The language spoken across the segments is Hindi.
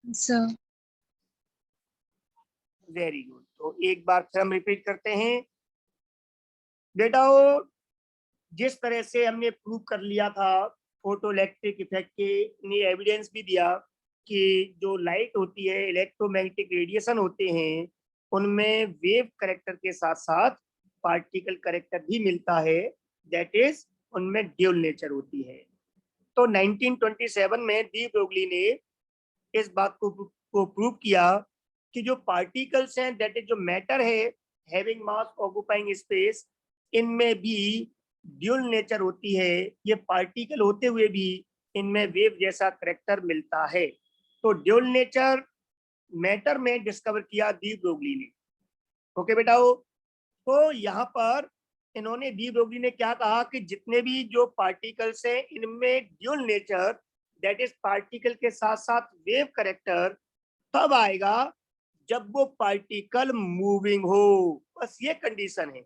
सर। Very good. तो एक बार फिर हम रिपीट करते हैं बेटाओ, जिस तरह से हमने प्रूव कर लिया था फोटो इलेक्ट्रिक इफेक्ट के, ने एविडेंस भी दिया कि जो लाइट होती है, इलेक्ट्रोमैग्नेटिक रेडिएशन होते हैं, उनमें वेव करेक्टर के साथ साथ पार्टिकल करेक्टर भी मिलता है, दैट इज उनमें ड्यूल नेचर होती है। तो 1927 में डी ब्रोगली ने इस बात को प्रूव किया कि जो पार्टिकल्स हैं, दैट इज जो मैटर है हैविंग मास ऑक्यूपाइंग स्पेस, इनमें भी ड्यूल नेचर होती है। ये पार्टिकल होते हुए भी इनमें वेव जैसा करेक्टर मिलता है। तो ड्यूल नेचर मैटर में डिस्कवर किया डी ब्रोगली ने। ओके बेटाओ, तो यहाँ पर इन्होंने डी ब्रोगली ने क्या कहा कि जितने भी जो पार्टिकल्स हैं इनमें dual nature, that is particle के साथ साथ वेव करेक्टर, तब आएगा जब वो पार्टिकल मूविंग हो। बस ये कंडीशन है।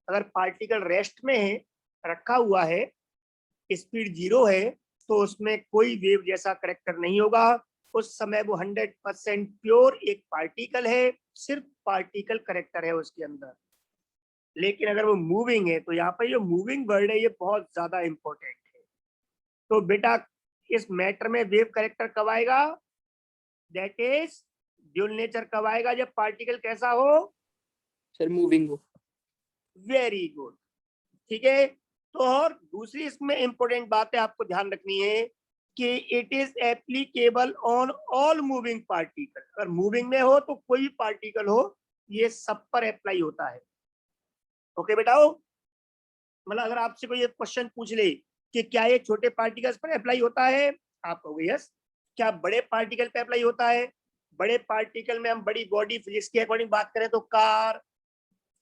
अगर पार्टिकल रेस्ट में है, रखा हुआ है, स्पीड 0 है, तो उसमें कोई वेव जैसा करेक्टर नहीं होगा। उस समय वो 100% प्योर एक पार्टिकल है, सिर्फ पार्टिकल करेक्टर है उसके अंदर। लेकिन अगर वो मूविंग है, तो यहाँ पर जो मूविंग वर्ड है ये बहुत ज्यादा इंपॉर्टेंट है। तो बेटा इस मैटर में वेव करेक्टर कब आएगा, दैट इज ड्यूल नेचर कब आएगा, जब पार्टिकल कैसा हो, सर मूविंग हो। Very good. ठीक है। तो और दूसरी इसमें इंपॉर्टेंट बात है, आपको ध्यान रखनी है कि it is applicable on all moving particle. अगर मूविंग में हो तो कोई भी पार्टिकल हो, ये सब पर अप्लाई होता है। ओके बेटाओ, मतलब अगर आपसे कोई क्वेश्चन पूछ ले कि क्या ये छोटे पार्टिकल्स पर अप्लाई होता है, आप कहोगे यस। क्या बड़े पार्टिकल पे अप्लाई होता है? बड़े पार्टिकल में हम बड़ी बॉडी फिजिक्स के अकॉर्डिंग बात करें तो car,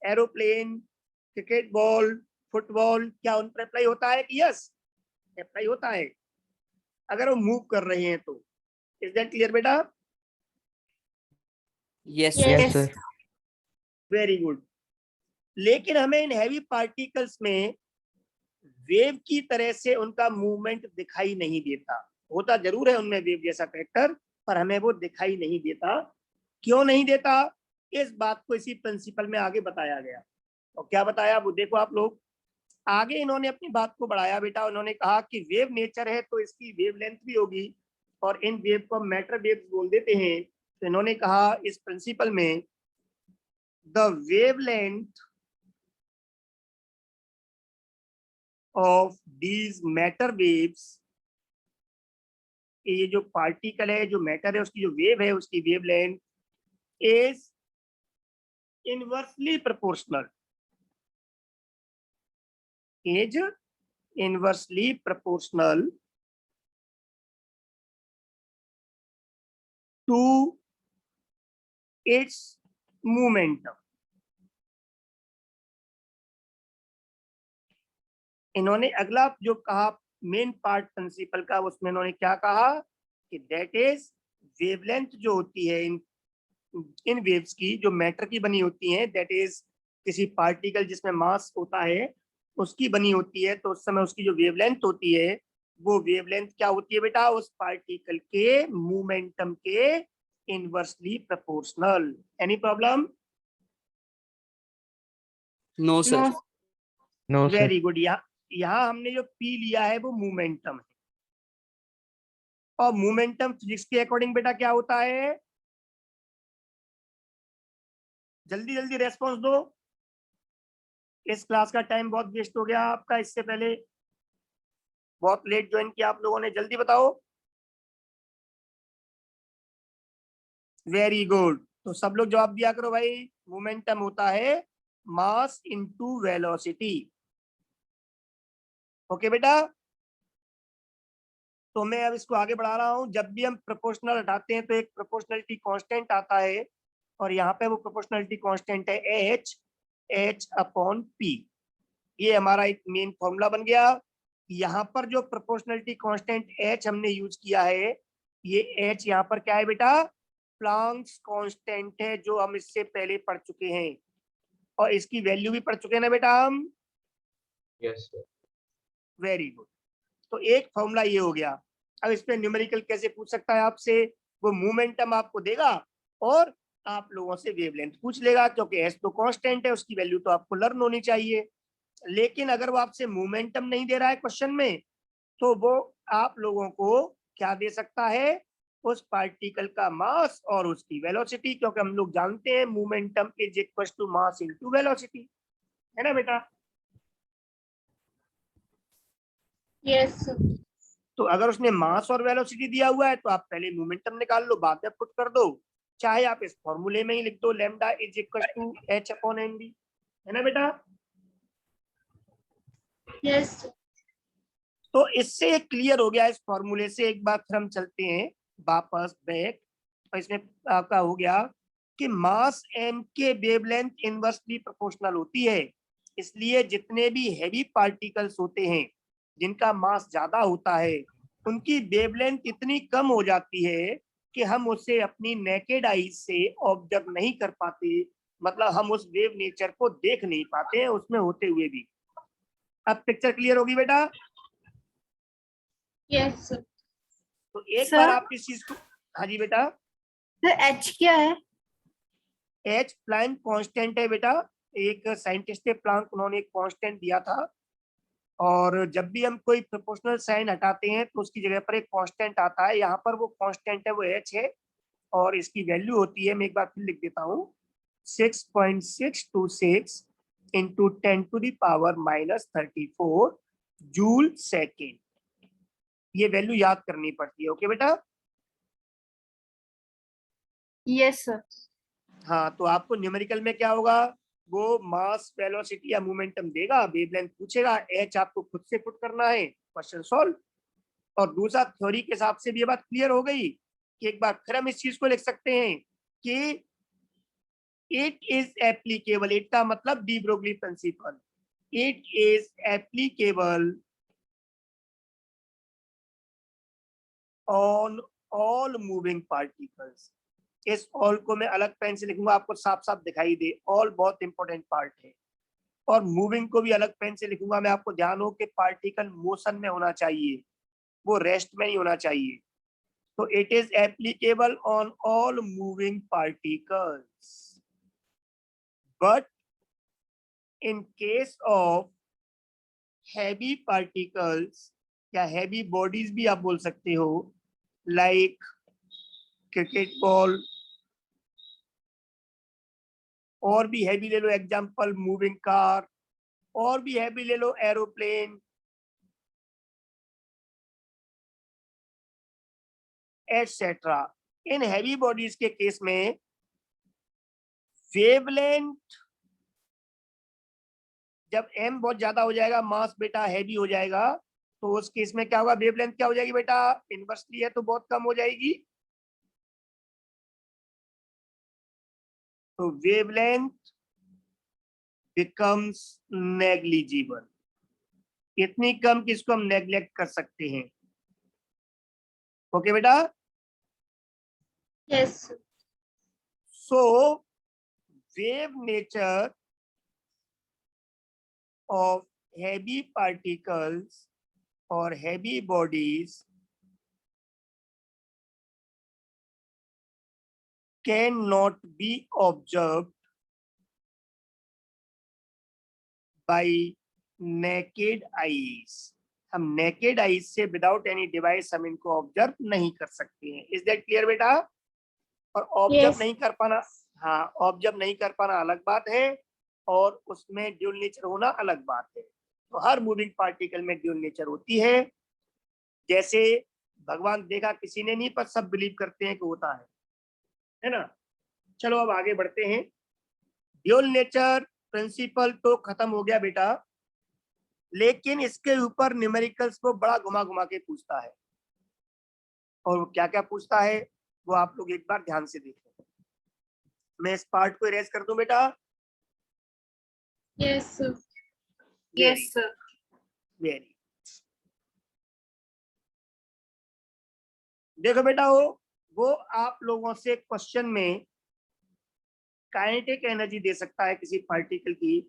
aeroplane, cricket ball, football, क्या उन पर अप्लाई होता है कि यस अप्लाई होता है, अगर वो मूव कर रहे हैं तो। इज दैट क्लियर बेटा? Yes yes. Very good. लेकिन हमें इन हैवी पार्टिकल्स में वेव की तरह से उनका मूवमेंट दिखाई नहीं देता। होता जरूर है उनमें वेव जैसा करेक्टर, पर हमें वो दिखाई नहीं देता। क्यों नहीं देता? इस बात को इसी प्रिंसिपल में आगे बताया गया। और क्या बताया वो देखो आप लोग। आगे इन्होंने अपनी बात को बढ़ाया बेटा, उन्होंने कहा कि वेव नेचर है तो इसकी वेव लेंथ भी होगी, और इन वेव को मैटर वेव बोल देते हैं। तो इन्होंने कहा इस प्रिंसिपल में the wave length of these matter waves, ये जो पार्टिकल है, जो मैटर है, उसकी जो वेव है, उसकी wavelength is inversely proportional, is inversely proportional to its momentum. इन्होंने अगला जो कहा मेन पार्ट प्रिंसिपल का, उसमें इन्होंने क्या कहा कि दैट इज वेवलेंथ जो होती है इन वेव्स की, जो मैटर की बनी होती है, दैट इज किसी पार्टिकल जिसमें मास होता है उसकी बनी होती है, तो उस समय उसकी जो वेवलेंथ होती है, वो वेवलेंथ क्या होती है बेटा, उस पार्टिकल के मोमेंटम के inversely proportional. Any problem? No sir. No. Very good. यहाँ हमने जो पी लिया है वो मोमेंटम है, और मोमेंटम फिजिक्स के अकॉर्डिंग बेटा क्या होता है? जल्दी जल्दी रेस्पॉन्स दो, इस क्लास का टाइम बहुत वेस्ट हो गया आपका, इससे पहले बहुत लेट ज्वाइन किया आप लोगों ने, जल्दी बताओ। Very good. तो सब लोग जवाब दिया करो भाई। मोमेंटम होता है मास इनटू वेलोसिटी। ओके बेटा, तो मैं अब इसको आगे बढ़ा रहा हूं। जब भी हम प्रोपोर्शनल हटाते हैं तो एक प्रोपोर्शनलिटी कांस्टेंट आता है, और यहाँ पे वो प्रोपोर्शनलिटी कांस्टेंट है एच अपॉन पी। ये हमारा एक मेन फॉर्मूला बन गया। यहाँ पर जो प्रोपोर्शनलिटी कांस्टेंट एच हमने यूज किया है, ये एच यहाँ पर क्या है बेटा, प्लांक्स कांस्टेंट है, जो हम इससे पहले पढ़ चुके हैं, और इसकी वैल्यू भी पढ़ चुके हैं ना बेटा हम। Yes sir. Very good. तो एक फॉर्मूला ये हो गया। अब इस पे न्यूमेरिकल कैसे पूछ सकता है आपसे, वो मोमेंटम आपको देगा और आप लोगों से वेवलेंथ पूछ लेगा, क्योंकि एस तो कांस्टेंट है, उसकी वैल्यू तो आपको लर्न होनी चाहिए। लेकिन अगर वो आपसे मोमेंटम नहीं दे रहा है क्वेश्चन में, तो वो आप लोगों को क्या दे सकता है, उस पार्टिकल का मास और उसकी वेलोसिटी, क्योंकि हम लोग जानते हैं momentum is equal to mass into velocity, है ना बेटा। यस तो अगर उसने मास और वेलोसिटी दिया हुआ है तो आप पहले मोमेंटम निकाल लो, बाद में पुट कर दो, चाहे आप इस फॉर्मूले में ही लिख दो lambda is equal to h upon m v, है ना बेटा। यस तो इससे क्लियर हो गया, इस फॉर्मूले से एक बार फिर हम चलते हैं वापस बैक। और इसमें आपका हो गया कि मास m के वेवलेंथ इनवर्सली प्रोपोर्शनल होती है, इसलिए जितने भी हैवी पार्टिकल्स होते हैं जिनका मास ज्यादा होता है, उनकी वेवलेंथ इतनी कम हो जाती है कि हम उसे अपनी नेकेड आई से ऑब्जर्व नहीं कर पाते, मतलब हम उस वेव नेचर को देख नहीं पाते हैं उसमें होते हुए भी। अब पिक्चर क्लियर होगी बेटा। यस तो एक सर? बार आप इस चीज को, हाँ जी बेटा, सर एच क्या है? एच प्लैंक कांस्टेंट है बेटा, एक साइंटिस्ट है प्लैंक, उन्होंने एक कांस्टेंट दिया था, और जब भी हम कोई प्रोपोर्शनल साइन हटाते हैं तो उसकी जगह पर एक कांस्टेंट आता है, यहाँ पर वो कांस्टेंट है, वो एच है, और इसकी वैल्यू होती है, मैं एक बार फिर लिख देता हूँ, 6.626 इंटू 10⁻⁻34 जूल सेकेंड। ये वैल्यू याद करनी पड़ती है, ओके बेटा। Yes sir. हाँ, तो आपको न्यूमेरिकल में क्या होगा, वो मास वेलोसिटी या मोमेंटम देगा, वेवलेंथ पूछेगा, एच आपको खुद से पुट करना है, क्वेश्चन सॉल्व। और दूसरा, थ्योरी के हिसाब से भी ये बात क्लियर हो गई कि एक बार फिर हम इस चीज को लिख सकते हैं कि इट इज एप्लीकेबल, इट का मतलब de Broglie principle, it is applicable on all moving particles. इस ऑल को मैं अलग पेन से लिखूंगा, आपको साफ साफ दिखाई दे, ऑल बहुत इंपॉर्टेंट पार्ट है। और मूविंग को भी अलग पेन से लिखूंगा मैं, आपको ध्यान हो कि पार्टिकल मोशन में होना चाहिए, वो रेस्ट में नहीं होना चाहिए। तो it is applicable on all moving particles, but in case of heavy particles या हैवी बॉडीज भी आप बोल सकते हो, लाइक क्रिकेट बॉल, और भी हैवी ले लो एग्जांपल मूविंग कार, और भी हैवी ले लो एरोप्लेन, एटसेट्रा। इन हैवी बॉडीज के केस में वेवलेंथ जब m बहुत ज्यादा हो जाएगा, मास बेटा हैवी हो जाएगा, तो उस केस में क्या होगा, वेवलेंथ क्या हो जाएगी बेटा, इनवर्सली है तो बहुत कम हो जाएगी, तो वेवलेंथ बिकम्स नेग्लिजिबल। इतनी कम कि इसको हम नेग्लेक्ट कर सकते हैं, ओके बेटा। Yes so wave nature of heavy particles or heavy bodies cannot be observed by naked eyes। हम naked eyes से विदाउट एनी डिवाइस हम इनको ऑब्जर्व नहीं कर सकते हैं। इज दैट क्लियर बेटा। और ऑब्जर्व Yes. नहीं कर पाना, हाँ, ऑब्जर्व नहीं कर पाना अलग बात है, और उसमें ड्यूल नेचर होना अलग बात है। तो हर मूविंग पार्टिकल में ड्यूल नेचर होती है, जैसे भगवान देखा किसी ने नहीं, पर सब बिलीव करते हैं कि होता है ना। चलो अब आगे बढ़ते हैं। ड्यूल नेचर प्रिंसिपल तो खत्म हो गया बेटा, लेकिन इसके ऊपर न्यूमेरिकल्स को बड़ा घुमा घुमा के पूछता है, और वो क्या क्या पूछता है वो आप लोग एक बार ध्यान से देखें। मैं इस पार्ट को इरेज कर दूं बेटा। Yes sir. Very, Yes sir. Very, देखो बेटा, वो आप लोगों से क्वेश्चन में काइनेटिक एनर्जी दे सकता है किसी पार्टिकल की।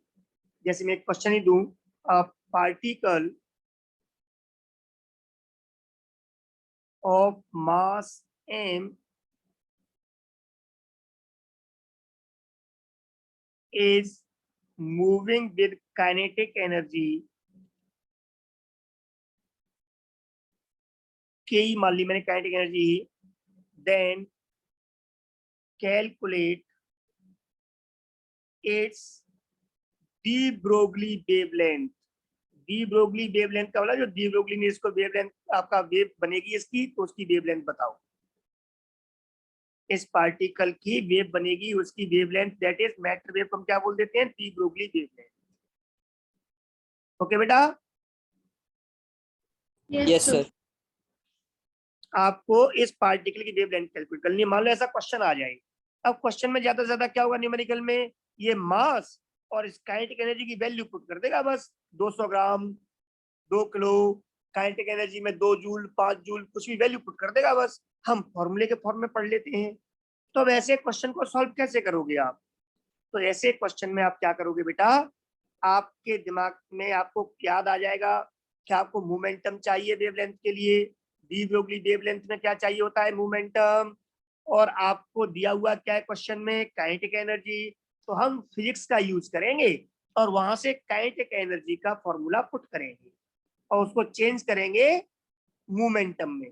जैसे मैं एक क्वेश्चन ही दूं, particle of mass m is moving with kinetic energy Ke मान ली मैंने kinetic energy, then calculate its de Broglie wavelength. de Broglie wavelength का बोला, जो de Broglie ने इसको wavelength आपका वेव बनेगी इसकी, तो उसकी wavelength बताओ। इस पार्टिकल की वेव बनेगी, उसकी wavelength, that is matter wave को हम क्या बोल देते हैं, de Broglie wavelength। ओके बेटा, Yes, sir. आपको इस पार्टिकल की वेवलेंथ कैलकुलेट करनी है। मान लो ऐसा क्वेश्चन आ जाए, अब क्वेश्चन में ज्यादा से ज्यादा क्या होगा न्यूमेरिकल में, ये मास और इस काइनेटिक एनर्जी की वैल्यू पुट कर देगा बस। 200 ग्राम, 2 किलो, काइनेटिक एनर्जी में 2 जूल, 5 जूल, कुछ भी वैल्यू पुट कर देगा बस। हम फॉर्मूले के फॉर्म में पढ़ लेते हैं। तो अब ऐसे क्वेश्चन को सॉल्व कैसे करोगे आप? तो ऐसे क्वेश्चन में आप क्या करोगे बेटा, आपके दिमाग में आपको याद आ जाएगा कि आपको मोमेंटम चाहिए वेवलेंथ के लिए। de Broglie वेवलेंथ में क्या चाहिए होता है, मोमेंटम। और आपको दिया हुआ क्या है क्वेश्चन में, काइनेटिक एनर्जी। तो हम फिजिक्स का यूज करेंगे और वहां से काइनेटिक एनर्जी का फॉर्मूला पुट करेंगे और उसको चेंज करेंगे मोमेंटम में,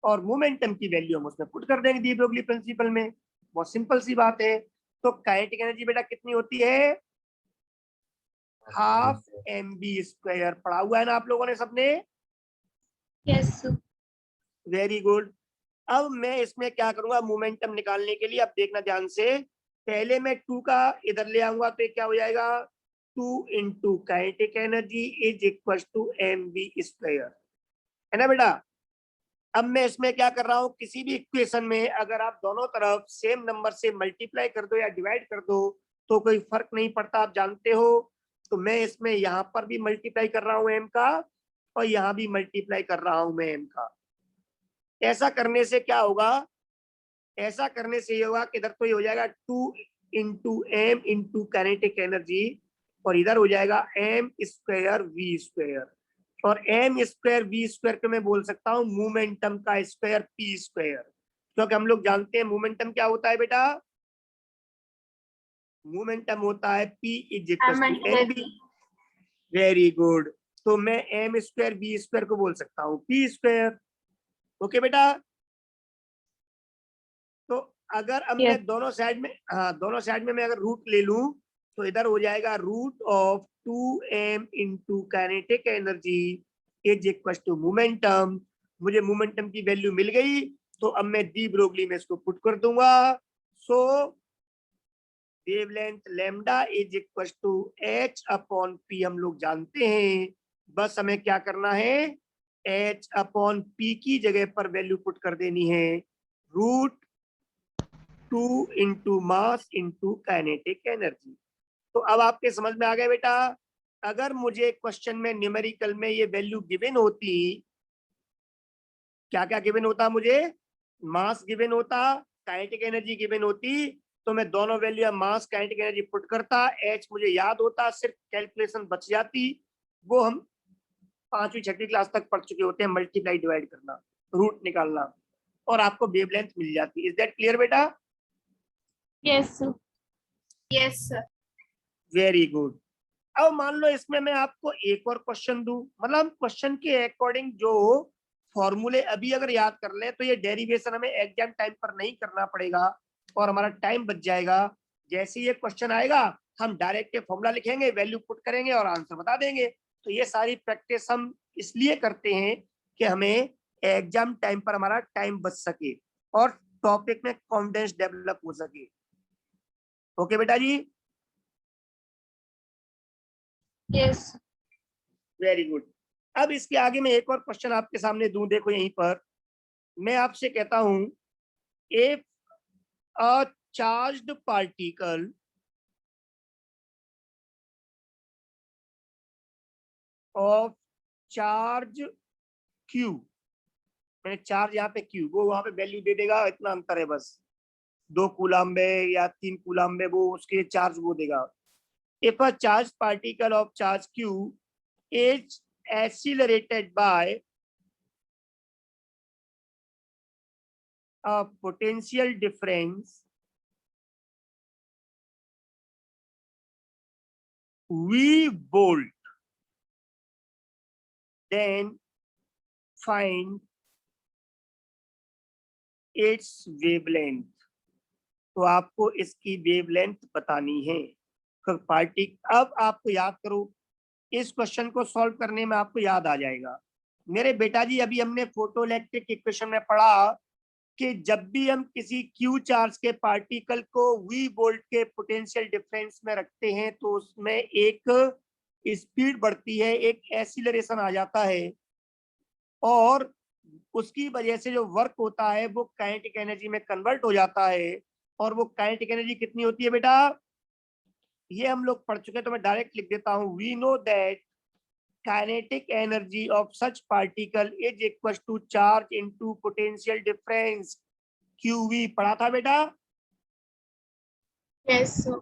और मोमेंटम की वैल्यू हम उसमें पुट कर देंगे de Broglie प्रिंसिपल में। बहुत सिंपल सी बात है। तो काइनेटिक एनर्जी बेटा कितनी होती है, हाफ mv²। पढ़ा हुआ है ना आप लोगों ने सबने? Yes very good. अब मैं इसमें क्या करूंगा, मोमेंटम निकालने के लिए, अब देखना ध्यान से, पहले मैं 2 का इधर ले आऊंगा तो ये क्या हो जाएगा, 2 into kinetic energy is equal to mv², है ना बेटा। अब मैं इसमें क्या कर रहा हूँ, किसी भी इक्वेशन में अगर आप दोनों तरफ सेम नंबर से मल्टीप्लाई कर दो या डिवाइड कर दो तो कोई फर्क नहीं पड़ता, आप जानते हो। तो मैं इसमें यहाँ पर भी मल्टीप्लाई कर रहा हूँ m का, और यहाँ भी मल्टीप्लाई कर रहा हूँ मैं m का। ऐसा करने से क्या होगा, ऐसा करने से ये होगा कि इधर तो ये हो जाएगा 2 into m into kinetic energy, और इधर हो जाएगा m²v²। और m²v² को मैं बोल सकता हूँ मोमेंटम का स्क्वायर p², क्योंकि हम लोग जानते हैं मोमेंटम क्या होता है बेटा, मोमेंटम होता है p is equal to mv। Very good. तो मैं m²v² को बोल सकता हूँ p²। ओके बेटा। तो अगर अब मैं दोनों साइड में, हाँ दोनों साइड में मैं अगर रूट ले लूं तो इधर हो जाएगा root of 2m into kinetic energy is equal to momentum. मुझे मोमेंटम की वैल्यू मिल गई, तो अब मैं de Broglie में इसको पुट कर दूंगा। So wavelength lambda is equal to h upon p हम लोग जानते हैं। बस हमें क्या करना है, h अपॉन p की जगह पर वैल्यू पुट कर देनी है, root 2 into mass into kinetic energy. तो अब आपके समझ में आ गया बेटा। अगर मुझे क्वेश्चन में न्यूमेरिकल में ये वैल्यू गिवन होती, क्या क्या गिवन होता, मुझे मास गिवन होता, काइनेटिक एनर्जी गिवन होती, तो मैं दोनों वैल्यू मास काइनेटिक एनर्जी पुट करता, एच मुझे याद होता, सिर्फ कैलकुलेशन बच जाती। वो हम 5वीं 6वीं क्लास तक पढ़ चुके होते हैं, मल्टीप्लाई डिवाइड करना, रूट निकालना, और आपको वेवलेंथ मिल जाती। इज दैट क्लियर बेटा? Yes yes sir. Very good. अब मान लो इसमें मैं आपको एक और क्वेश्चन दूं, मतलब क्वेश्चन के अकॉर्डिंग जो फॉर्मूले अभी अगर याद कर ले तो ये डेरिवेशन हमें एग्जाम टाइम पर नहीं करना पड़ेगा और हमारा टाइम बच जाएगा। जैसे ये क्वेश्चन आएगा हम डायरेक्ट ये फॉर्मूला लिखेंगे, वैल्यू पुट करेंगे और आंसर बता देंगे। तो ये सारी प्रैक्टिस हम इसलिए करते हैं कि हमें एग्जाम टाइम पर हमारा टाइम बच सके और टॉपिक में कॉन्फिडेंस डेवलप हो सके। ओके बेटा जी, यस वेरी गुड। अब इसके आगे मैं एक और क्वेश्चन आपके सामने दूं, देखो यहीं पर मैं आपसे कहता हूं, if a charged particle of charge Q, मैंने चार्ज यहाँ पे क्यू, वो वहां पे वैल्यू दे देगा, इतना अंतर है बस, 2 कूलम्ब है या 3 कूलम्ब है, वो उसके चार्ज वो देगा। If a charge particle of charge Q is accelerated by a potential difference V volt, then find its wavelength। तो आपको इसकी वेवलेंथ बतानी है। तो पार्टी, अब आपको याद करो, इस क्वेश्चन को सॉल्व करने में आपको याद आ जाएगा। मेरे बेटा जी, अभी हमने फोटो इलेक्ट्रिक इक्वेशन में पढ़ा कि जब भी हम किसी क्यू चार्ज के पार्टिकल को V वोल्ट के पोटेंशियल डिफरेंस में रखते हैं तो उसमें एक स्पीड बढ़ती है, एक एक्सीलरेशन आ जाता है, और उसकी वजह से जो वर्क होता है वो काइनेटिक एनर्जी में कन्वर्ट हो जाता है। और वो काइनेटिक एनर्जी कितनी होती है बेटा, ये हम लोग पढ़ चुके हैं, तो मैं डायरेक्ट लिख देता हूं। We know that kinetic energy of such particle is equal to charge into potential difference QV। पढ़ा था बेटा? Yes, sir.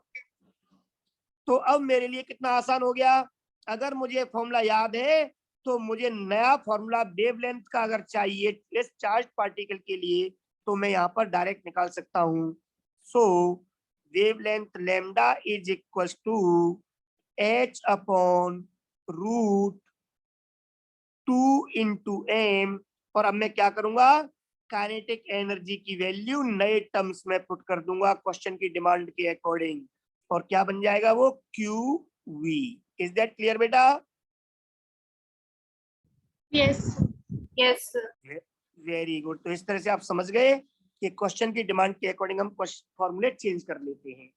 तो अब मेरे लिए कितना आसान हो गया। अगर मुझे फॉर्मूला याद है तो मुझे नया फॉर्मूला वेवलेंथ का अगर चाहिए इस चार्ज पार्टिकल के लिए तो मैं यहाँ पर डायरेक्ट निकाल सकता हूँ। So wavelength lambda is equal to h upon root 2 into m। और अब मैं क्या करूंगा, काइनेटिक एनर्जी की वैल्यू नए टर्म्स में पुट कर दूंगा क्वेश्चन की डिमांड के अकॉर्डिंग, और क्या बन जाएगा वो QV। इज दैट क्लियर बेटा? Yes, sir. Yes, sir. Very good. तो इस तरह से आप समझ गए कि क्वेश्चन की डिमांड के अकॉर्डिंग हम फॉर्मूले चेंज कर लेते हैं।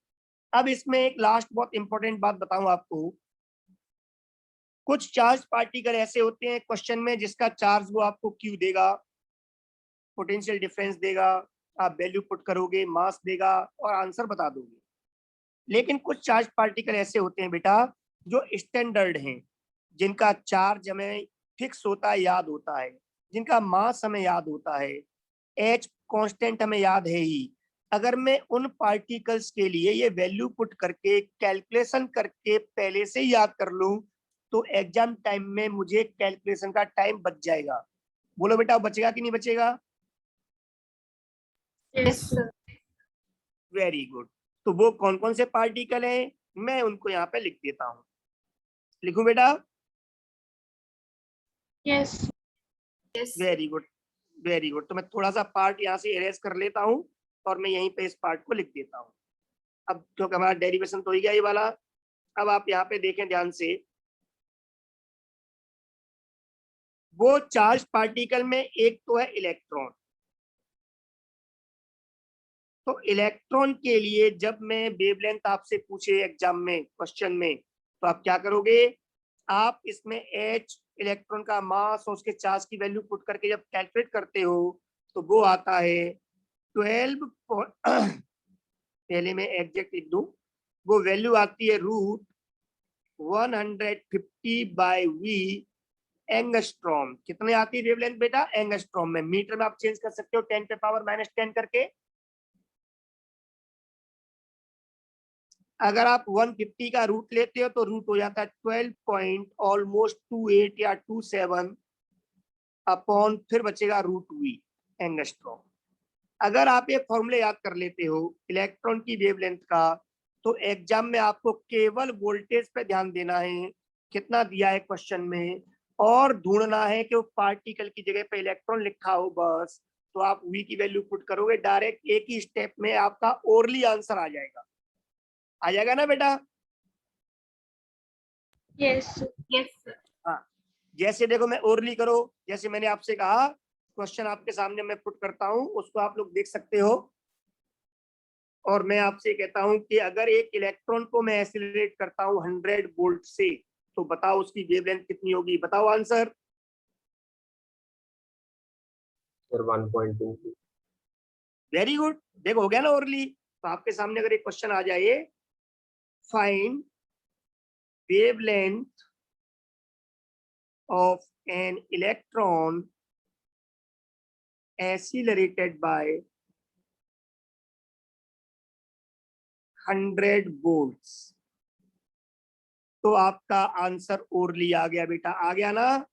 अब इसमें एक लास्ट बहुत इंपॉर्टेंट बात बताऊं आपको। कुछ चार्ज पार्टिकल ऐसे होते हैं क्वेश्चन में जिसका चार्ज वो आपको Q देगा, पोटेंशियल डिफरेंस देगा, आप वैल्यू पुट करोगे, मास देगा और आंसर बता दोगे। लेकिन कुछ चार्ज पार्टिकल ऐसे होते हैं बेटा जो स्टैंडर्ड हैं, जिनका चार्ज हमें फिक्स होता है, याद होता है, जिनका मास हमें याद होता है, एच कांस्टेंट हमें याद है ही। अगर मैं उन पार्टिकल्स के लिए ये वैल्यू पुट करके कैलकुलेशन करके पहले से ही याद कर लूं तो एग्जाम टाइम में मुझे कैलकुलेशन का टाइम बच जाएगा। बोलो बेटा, बचेगा कि नहीं बचेगा? Yes, sir. Very good. तो वो कौन कौन से पार्टिकल हैं मैं उनको यहाँ पे लिख देता हूँ। लिखूं बेटा? Yes. Yes. Very good, very good. तो मैं थोड़ा सा पार्ट यहाँ से इरेज कर लेता हूँ और मैं यहीं पे इस पार्ट को लिख देता हूँ। अब क्योंकि हमारा डेरिवेशन तो ही गया ये वाला। अब आप यहाँ पे देखें ध्यान से, वो चार्ज पार्टिकल में एक तो है इलेक्ट्रॉन। तो इलेक्ट्रॉन के लिए जब मैं वेवलेंथ आपसे पूछे एग्जाम में क्वेश्चन में तो आप क्या करोगे, आप इसमें H इलेक्ट्रॉन का मास और उसके चार्ज की वैल्यू पुट करके जब कैलकुलेट करते हो तो वो आता है 12 पहले मैं एग्जैक्ट लिख दूं, वो वैल्यू आती है रूट 150/V एंगस्ट्रॉम। कितने आती है वेवलेंथ बेटा? एंगस्ट्रॉम में। मीटर में आप चेंज कर सकते हो 10⁻⁻10 करके। अगर आप 150 का रूट लेते हो तो रूट हो जाता है 12 पॉइंट ऑलमोस्ट 28 या 27 अपॉन फिर बचेगा √V एंगस्ट्रॉम। अगर आप ये फॉर्मूले याद कर लेते हो इलेक्ट्रॉन की वेवलेंथ का तो एग्जाम में आपको केवल वोल्टेज पे ध्यान देना है, कितना दिया है क्वेश्चन में, और ढूंढना है कि वो पार्टिकल की जगह पे इलेक्ट्रॉन लिखा हो बस। तो आप V की वैल्यू पुट करोगे, डायरेक्ट एक ही स्टेप में आपका ओरली आंसर आ जाएगा। आ जाएगा ना बेटा? Yes, sir. Yes, sir. हाँ, जैसे देखो मैं ओरली करो, जैसे मैंने आपसे कहा क्वेश्चन आपके सामने मैं पुट करता हूं उसको आप लोग देख सकते हो, और मैं आपसे कहता हूं कि अगर एक इलेक्ट्रॉन को मैं एक्सीलरेट करता हूं 100 वोल्ट से तो बताओ उसकी वेवलेंथ कितनी होगी? बताओ आंसर। Sir, 1.2. Very good. देखो हो गया ना ओरली। तो आपके सामने अगर एक क्वेश्चन आ जाए, find wavelength of an electron accelerated by 100 volts, तो आपका आंसर ओरली आ गया बेटा। आ गया ना?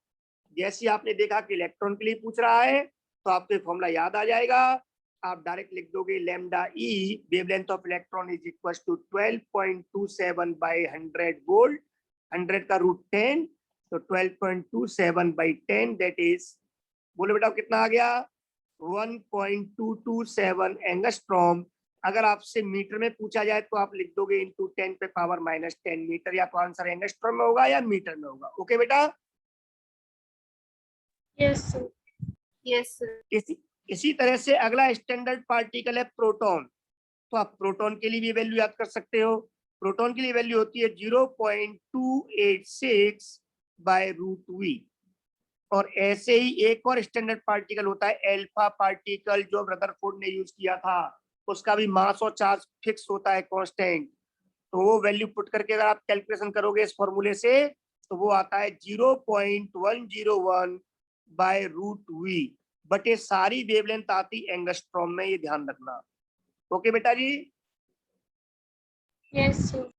जैसे आपने देखा कि इलेक्ट्रॉन के लिए पूछ रहा है तो आपको फॉर्मूला याद आ जाएगा, आप डायरेक्ट लिख दोगे lambda e wavelength of electron is equal to 12.27/100 volt 100 का रूट 10, तो 12.27 by 10 दैट इज, बोलो बेटा कितना आ गया, 1.227 एंगस्ट्रॉम। अगर आपसे मीटर में पूछा जाए तो आप लिख दोगे इंटू 10 पे पावर -10 मीटर, या तो आंसर एंगस्ट्रॉम में होगा या मीटर में होगा। ओके बेटा, Yes, sir. Yes, sir. इसी तरह से अगला स्टैंडर्ड पार्टिकल है प्रोटॉन। तो आप प्रोटॉन के लिए भी वैल्यू याद कर सकते हो। प्रोटॉन के लिए वैल्यू होती है 0.286 बाय रूट वी। और ऐसे ही एक और स्टैंडर्ड पार्टिकल होता है एल्फा पार्टिकल, जो रदरफोर्ड ने यूज किया था। उसका भी मास और चार्ज फिक्स होता है, कांस्टेंट। तो वो वैल्यू पुट करके अगर आप कैलकुलेशन करोगे इस फॉर्मूले से, तो वो आता है 0.101 बाय रूट वी। बट ये सारी वेवलेंथ आती एंगस्ट्रॉम में, ये ध्यान रखना। ओके बेटा जी, Yes, sir.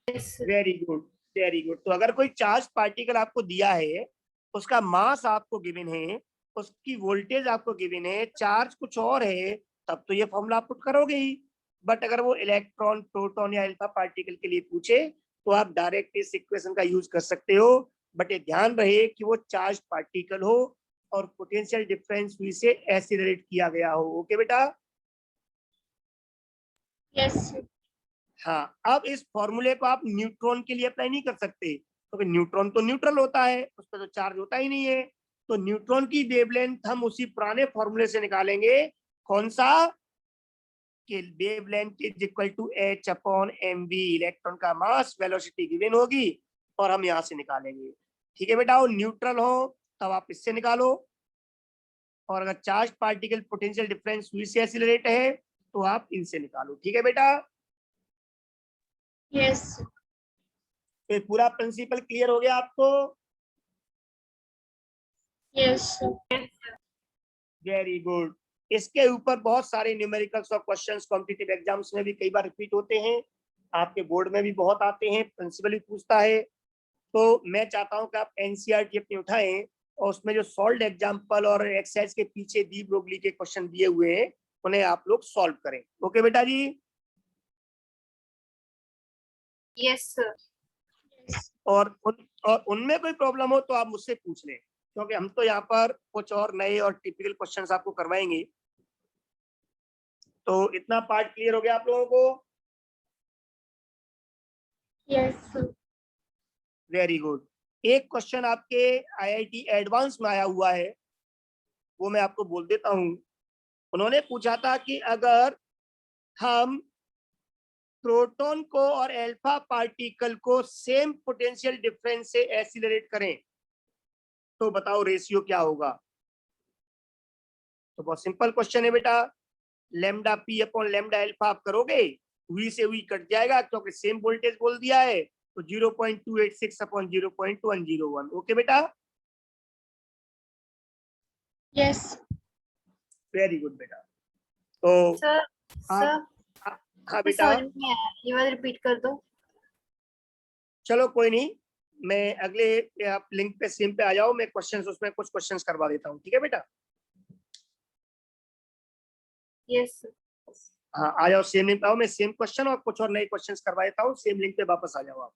Yes, sir. Very good very good. तो अगर कोई चार्ज पार्टिकल आपको दिया है, उसका मास आपको गिवन है, उसकी वोल्टेज आपको गिवन है, चार्ज कुछ और है, तब तो ये फॉर्मूला आप पुट करोगे ही। बट अगर वो इलेक्ट्रॉन, प्रोटॉन या अल्फा पार्टिकल के लिए पूछे, तो आप डायरेक्ट इस इक्वेशन का यूज कर सकते हो। बट ये ध्यान रहे कि वो चार्ज पार्टिकल हो और पोटेंशियल डिफरेंस v से एसिलरेट किया गया हो। ओके बेटा, Yes, sir. हाँ। अब इस फॉर्मूले को आप न्यूट्रॉन के लिए अप्लाई नहीं कर सकते, क्योंकि न्यूट्रॉन तो न्यूट्रल होता है, उस पर तो चार्ज होता ही नहीं है। तो न्यूट्रॉन की वेवलेंथ हम उसी पुराने फॉर्मूले से निकालेंगे। कौन सा? कि wavelength is equal to h upon mv। Electron का मास, वेलोसिटी गिवन होगी, और हम यहाँ से निकालेंगे। ठीक है बेटा, वो न्यूट्रल हो तब आप इससे निकालो, और अगर charge particle potential difference v से एक्सीलरेट है तो आप इनसे निकालो। ठीक है बेटा, Yes, sir. तो पूरा प्रिंसिपल क्लियर हो गया आपको? Yes, sir. Yes, sir. Very good. इसके ऊपर बहुत सारे न्यूमेरिकल्स और क्वेश्चंस कॉम्पिटिटिव एग्जाम्स में भी कई बार रिपीट होते हैं, आपके बोर्ड में भी बहुत आते हैं, प्रिंसिपल भी पूछता है। तो मैं चाहता हूं कि आप एनसीईआरटी अपनी उठाएं, और उसमें जो सॉल्व एग्जाम्पल और एक्सरसाइज के पीछे दी ब्रोगली के क्वेश्चन दिए हुए हैं, उन्हें आप लोग सॉल्व करें। ओके बेटा जी, Yes, sir. Yes. और उनमें कोई प्रॉब्लम हो तो आप मुझसे पूछ लें, क्योंकि हम तो यहाँ पर कुछ और नए और टिपिकल क्वेश्चंस आपको करवाएंगे। तो इतना पार्ट क्लियर हो गया आप लोगों को? Yes, sir. Very good. एक क्वेश्चन आपके आईआईटी एडवांस में आया हुआ है, वो मैं आपको बोल देता हूं। उन्होंने पूछा था कि अगर हम प्रोटॉन को और अल्फा पार्टिकल को सेम पोटेंशियल डिफरेंस से एक्सीलरेट करें, तो बताओ रेशियो क्या होगा? तो बहुत सिंपल क्वेश्चन है बेटा। Lambda P upon lambda alpha आप करोगे, वी से वी कट जाएगा, क्योंकि सेम वोल्टेज बोल दिया है। तो 0.286 अपॉन 0.101। ओके बेटा, Yes. वेरी गुड बेटा। तो Sir, आप, sir. हाँ कुछ बेटा, समझ में नहीं आया, ये बार रिपीट कर दो। चलो कोई नहीं, मैं अगले आप लिंक पे सेम पे आ जाओ, मैं क्वेश्चंस उसमें कुछ क्वेश्चंस करवा देता हूँ। ठीक है बेटा, Yes, sir. हाँ आ जाओ, सेम लिंक पे आओ, मैं सेम क्वेश्चन और कुछ और नए क्वेश्चंस करवा देता हूँ। सेम लिंक पे वापस आ जाओ आप।